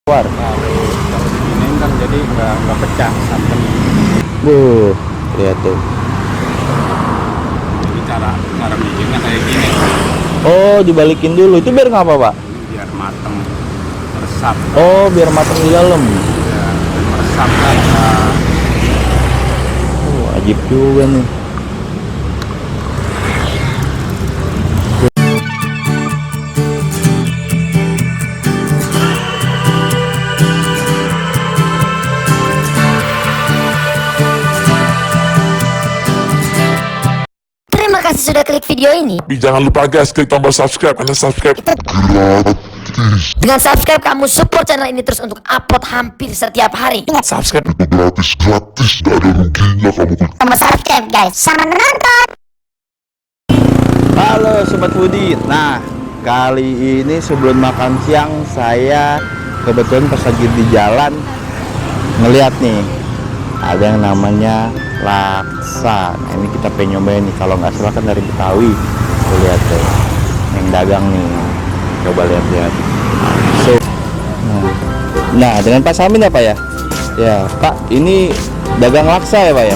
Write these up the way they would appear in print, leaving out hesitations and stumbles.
War. Kalau diginiin kan jadi nggak pecah santan. Lihat tuh. Jadi cara bikinnya kayak gini. Oh, dibalikin dulu. Itu biar ngapa, Pak? Biar mateng, meresap. Oh, biar matang di dalam. Ya, meresap kan. Ajib juga nih. Terima kasih sudah klik video ini. Tapi jangan lupa guys, klik tombol subscribe karena subscribe Dengan subscribe kamu support channel ini terus untuk upload hampir setiap hari. subscribe itu gratis, gak ada ruginya kamu klik. Sama subscribe guys, sama menonton. Halo Sobat Foodie. Nah, kali ini sebelum makan siang saya kebetulan pas lagi di jalan ngeliat nih ada yang namanya laksa. Nah, ini kita pengen nyobain nih. Kalau nggak salah kan dari Betawi. Tuh, lihat tuh yang dagang nih. Coba lihat-lihat. Nah, dengan Pak Samin ya Pak ya? Ya Pak, ini dagang laksa ya Pak ya?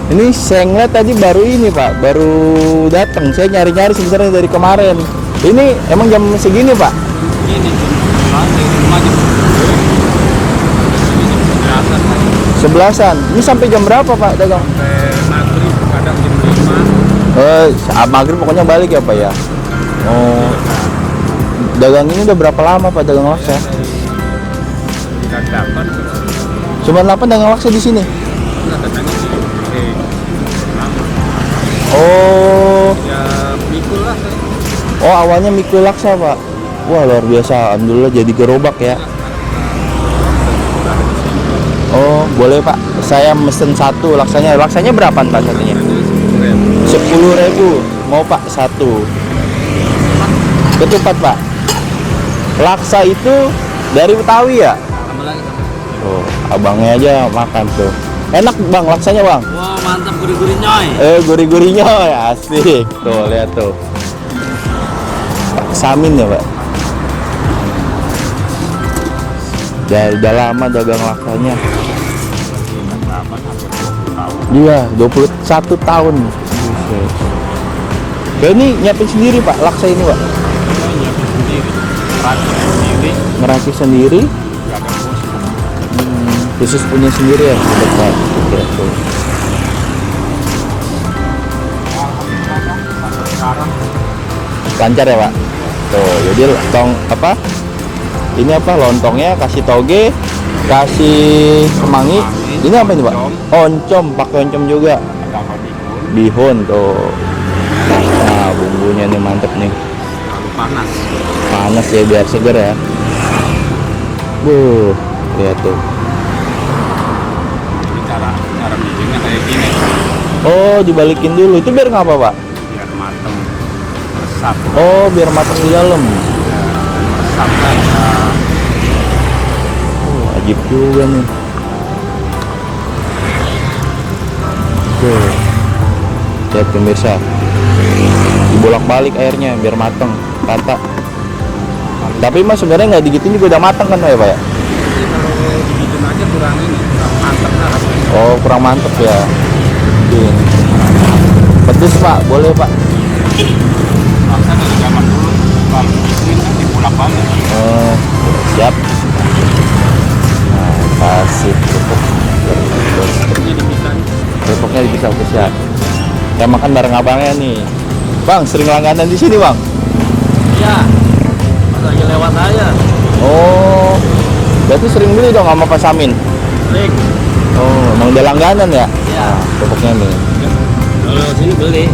Ini saya ngeliat tadi baru ini Pak, baru datang. Saya nyari-nyari sebenarnya dari kemarin. Ini emang jam segini Pak? Ini cuma jam 11-an. Ini sampai jam berapa Pak dagang? sampai maghrib, kadang jam 5. Saat maghrib pokoknya balik ya Pak ya? Oh, dagang ini udah berapa lama Pak dagang laksa? Kita dapat. Cuma 8 dagang laksa di sini? Nggak katanya sih. Oh, Ya mikul lah. oh awalnya mikul laksa Pak. Wah luar biasa, alhamdulillah jadi gerobak ya. Oh boleh Pak, saya mesen satu laksanya. Laksanya berapa Pak satunya? 10.000. Mau Pak satu. Ketupat Pak. Laksa itu dari Betawi ya? Tambah lagi. Oh, abangnya aja makan tuh. Enak Bang laksanya Bang. Wah mantap, gurih-gurih nyoy. Gurih-gurihnya ya asik. Tuh lihat tuh. Pak Samin ya Pak. Udah lama dagang laksanya. Iya, 21 tahun. Buset. Kayak ini nyiapin sendiri Pak, laksa ini Pak. Nyiapin sendiri, racik sendiri, Ngeracik sendiri, nggak ada bos. khusus punya sendiri ya. Dekat. Oke, tuh. Sekarang Lancar ya Pak. Tuh, jadi ini apa lontongnya kasih toge, kasih kemangi. Ini apa ini Pak? Oncom, pakai oncom juga. tambah bihun, Bihun tuh. Nah, bumbunya nih mantep nih. lalu panas. Panas ya biar seger ya. Lihat tuh. Jadi cara bikinnya kayak gini. Oh, dibalikin dulu. Itu biar ngapa Pak? Biar mateng, meresap. Oh, biar matang di dalam. Meresap kan. Ajib juga nih. Lihat pemirsa, dibolak-balik airnya biar mateng rata. Tapi mas sebenarnya nggak digitin juga udah mateng kan ya Pak ya? Jadi kalau dibikin aja kurang ini, kurang mantep lah rasanya. Oh kurang mantep ya. Ini. Pedes Pak, boleh Pak? Laksa dari zaman dulu, kalau bikin kan dibolak-balik. Oh, siap. Nah, kasih pupuk. Ini dipisah. Pupuknya dipisah siap. Yang makan bareng abangnya nih. Bang, sering langganan di sini Bang? Ya, pas lagi lewat aja. Oh, berarti sering beli dong sama Pak Samin? Sering. Oh, emang udah langganan ya? Ya. Pupuknya nih. Kalau sini beli.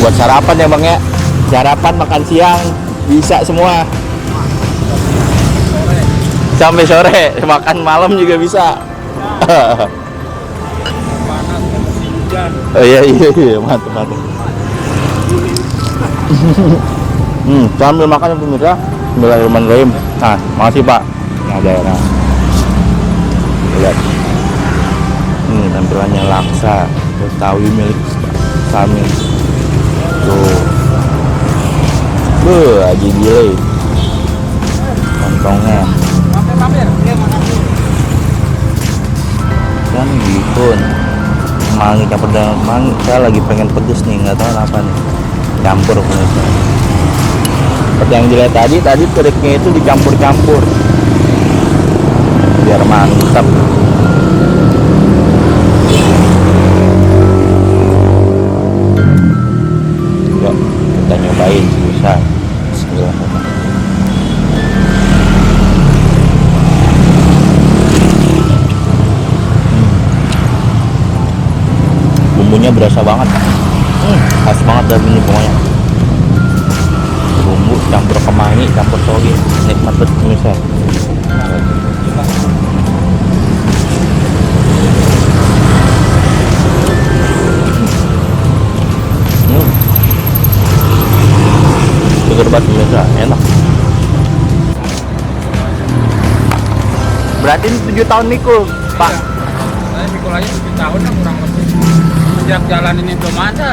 Buat sarapan ya Bang ya? Sarapan, makan siang, bisa semua. Sampai sore, makan malam juga bisa. Panas kan masih hujan. Oh iya, mantap. Sambil makan ya pemirsa. Bismillahirrahmanirrahim. Nah, makasih Pak. Nah, daerah. Lihat. Ini tampilannya laksa Betawi milik Samin. Tuh. gaji gile lontongnya Mampir. Iya, makasih. kan gitu. Mangi campur dengan mangi, saya lagi pengen pedes nih, nggak tahu apa nih, campur pemirsa. Seperti yang dilihat tadi teriknya itu dicampur-campur biar mantap. Yuk kita nyobain bisa. Bismillahirrahmanirrahim. Bumbunya berasa banget, khas banget dari ini pokoknya. Bumbu campur kemangi, campur toge, nikmat banget pemirsa. Seger banget pemirsa, enak. Berarti ini 7 tahun mikul, Pak. Saya pikul aja 7 tahun lah kurang lebih. Sejak jalan ini belum ada.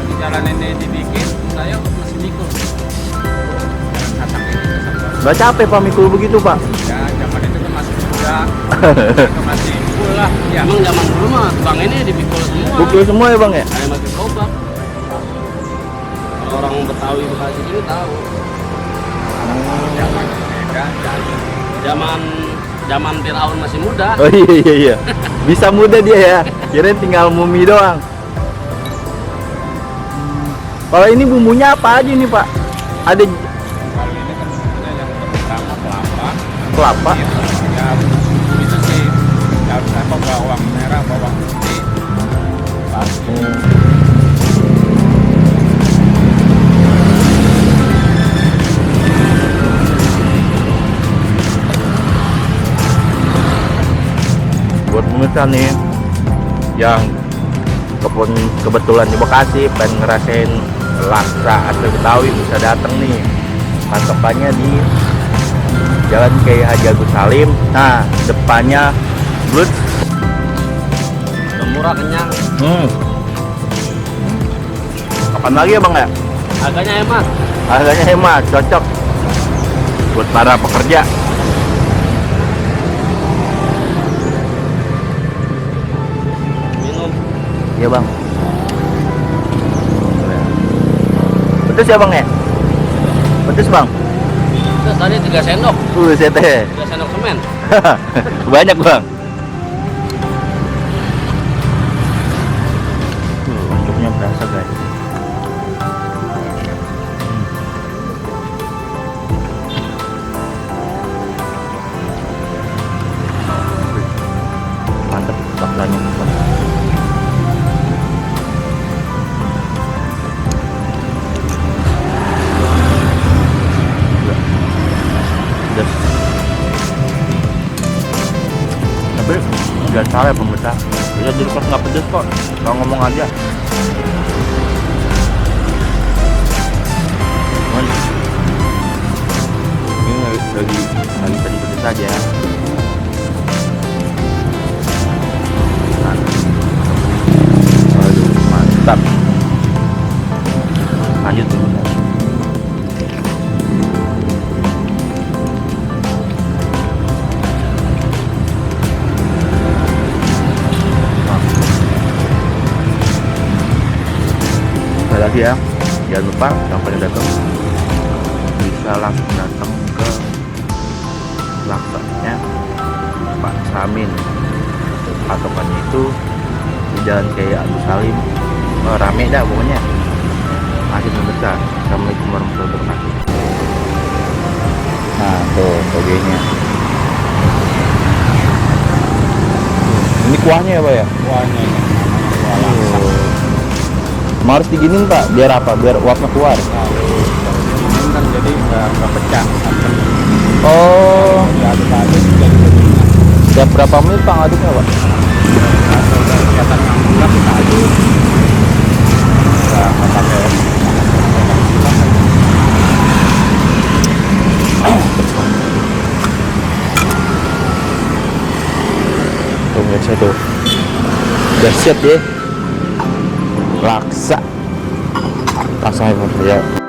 Di jalan ini dibikin, saya masih mikul. Jalan Satang ini saya Gak capek Pak mikul begitu Pak? ya, zaman itu kan masih muda. Itu masih mikul lah. Ya, emang zaman dulu mah bang ini dipikul semua. Bukul semua ya Bang ya? Saya masih gerobak. Kalau orang Betawi Bekasi ini tahu. Zaman beda, zaman Firaun masih muda. Oh iya. Bisa muda dia ya. Kirain tinggal mumi doang. Kalau ini bumbunya apa aja nih Pak? Ada Kalau ini kan bumbunya yang pertama kelapa. kelapa, Ya, itu sih harus apa, bawang merah, bawang putih, batu. buat pemirsa nih yang kebetulan di Bekasi pengen ngerasain laksa asli Betawi, bisa datang nih. Mantapnya di Jalan Kiai Haji Agus Salim. Nah, depannya Blutz. Murah, kenyang, Kapan lagi ya Bang ya? harganya hemat. Harganya hemat, cocok buat para pekerja. Minum. Iya Bang. Pedes ya Bang ya? Pedes Bang? Terus tadi 3 sendok, Saya teh. 3 sendok semen. Banyak Bang. Mancuknya berasa guys. Mantap laksanya. Pedas. Tapi nggak salah ya pemirsa. Bisa di record nggak pedas kok. Kalau ngomong aja. Cuman ini lagi pedas aja. Aduh, mantap. Lanjut pemirsa. Sekali lagi ya, jangan lupa yang paling datang bisa langsung datang ke laksanya Pak Samin. Patokannya itu di Jalan Kiai Agus Salim. Rame dah pokoknya. Masih membesar. Assalamualaikum warahmatullahi wabarakatuh. Nah tuh togenya. Ini kuahnya ya Pak ya? Kuahnya ini kuah laksa. Emang harus diginin Pak, biar apa? Biar uapnya keluar. Ini kan jadi nggak pecah. Oh, Diaduk-aduk jadi begini. setiap berapa menit Pak ngaduknya Pak? Kalau udah kelihatan mangga kita aduk. Nggak pakai. Tuh pemirsa tuh, udah siap ya laksa. Langsung aja ya.